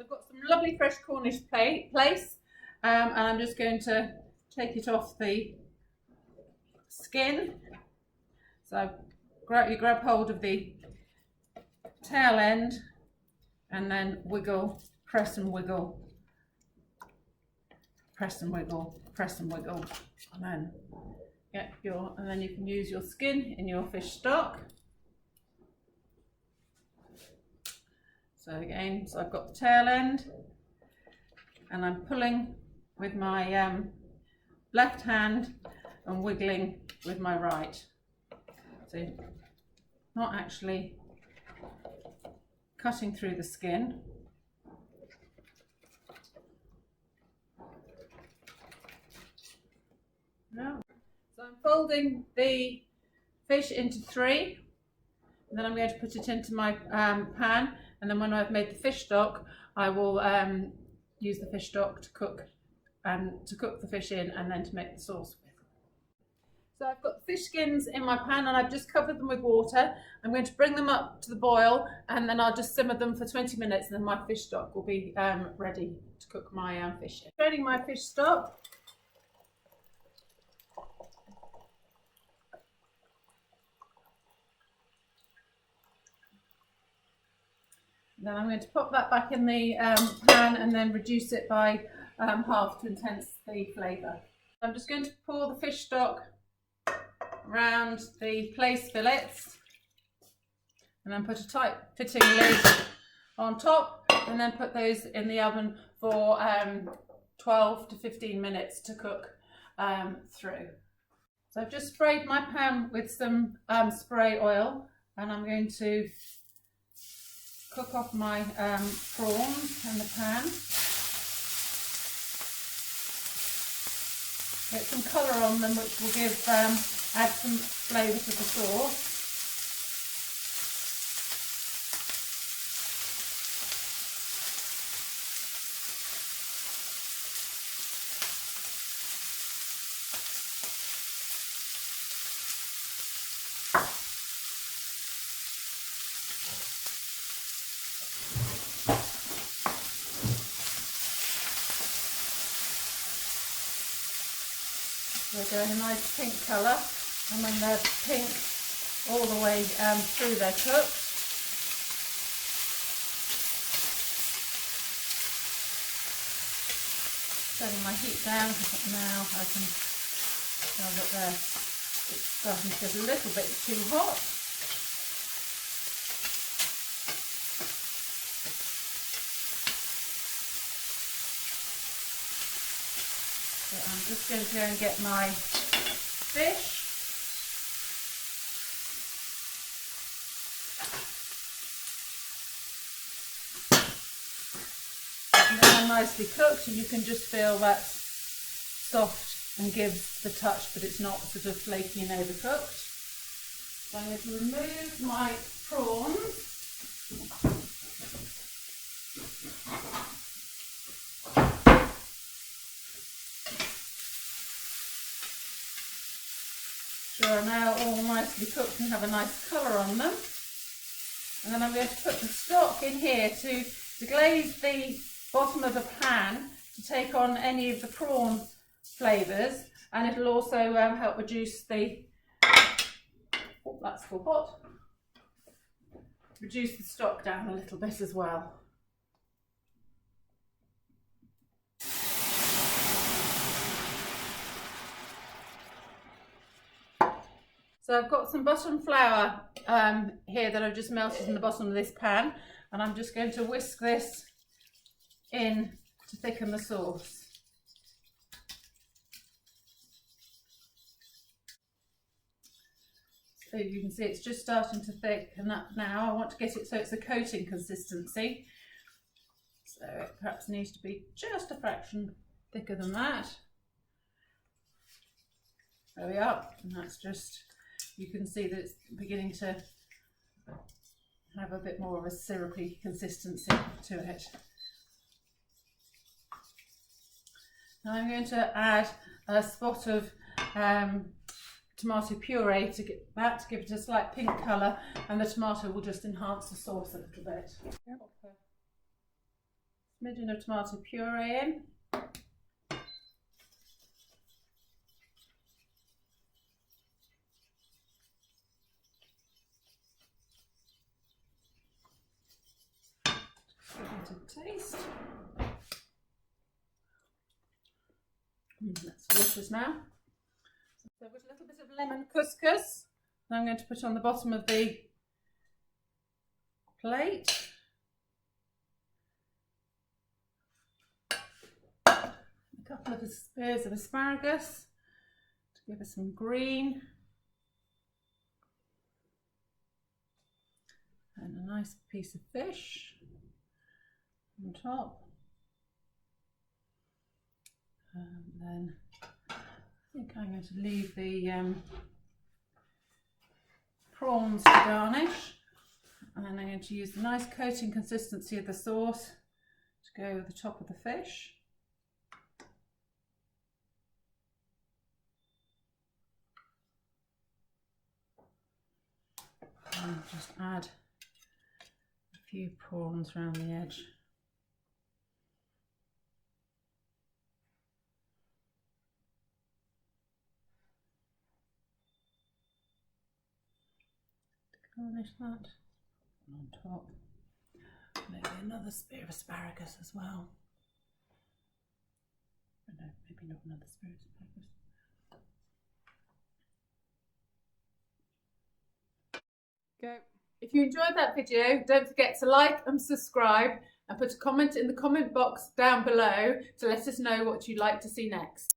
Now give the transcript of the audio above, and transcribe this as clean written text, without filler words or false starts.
So I've got some lovely fresh Cornish plaice, and I'm just going to take it off the skin. So you grab hold of the tail end and then wiggle, press and wiggle, press and wiggle, press and wiggle, and then and then you can use your skin in your fish stock. So again, so I've got the tail end and I'm pulling with my left hand and wiggling with my right. So not actually cutting through the skin. No. So I'm folding the fish into three, and then I'm going to put it into my pan, and then when I've made the fish stock, I will use the fish stock to cook the fish in and then to make the sauce with. So I've got the fish skins in my pan and I've just covered them with water. I'm going to bring them up to the boil and then I'll just simmer them for 20 minutes and then my fish stock will be ready to cook my fish in. Ready my fish stock. Then I'm going to pop that back in the pan and then reduce it by half to enhance the flavour. I'm just going to pour the fish stock around the plaice fillets and then put a tight fitting lid on top and then put those in the oven for 12 to 15 minutes to cook through. So I've just sprayed my pan with some spray oil and I'm going to cook off my prawns in the pan. Get some colour on them which will give add some flavour to the sauce. They're going a nice pink colour, and when they're pink all the way through they're cooked. Turning my heat down because now I can tell that it's starting to get a little bit too hot. So I'm just going to go and get my fish. And they're nicely cooked and you can just feel that's soft and gives the touch, but it's not sort of flaky and overcooked. So I'm going to remove my prawns. Are now all nicely cooked and have a nice colour on them. And then I'm going to put the stock in here to glaze the bottom of the pan to take on any of the prawn flavours, and it'll also help reduce the that's still hot. Reduce the stock down a little bit as well. So I've got some button flour here that I've just melted in the bottom of this pan, and I'm just going to whisk this in to thicken the sauce. So you can see it's just starting to thicken up now. I want to get it so it's a coating consistency. So it perhaps needs to be just a fraction thicker than that. There we are, and that's just, you can see that it's beginning to have a bit more of a syrupy consistency to it. Now I'm going to add a spot of tomato puree to get that, to give it a slight pink colour, and the tomato will just enhance the sauce a little bit. smidgen of tomato puree in. To taste. That's delicious now. So there was a little bit of lemon couscous that I'm going to put on the bottom of the plate. A couple of spears of asparagus to give us some green. And a nice piece of fish on top. And then I think I'm going to leave the prawns to garnish. And then I'm going to use the nice coating consistency of the sauce to go over the top of the fish. And just add a few prawns around the edge. Garnish that on top. Maybe another spear of asparagus as well. Oh, no, maybe not another spear of asparagus. Go. If you enjoyed that video, don't forget to like and subscribe and put a comment in the comment box down below to let us know what you'd like to see next.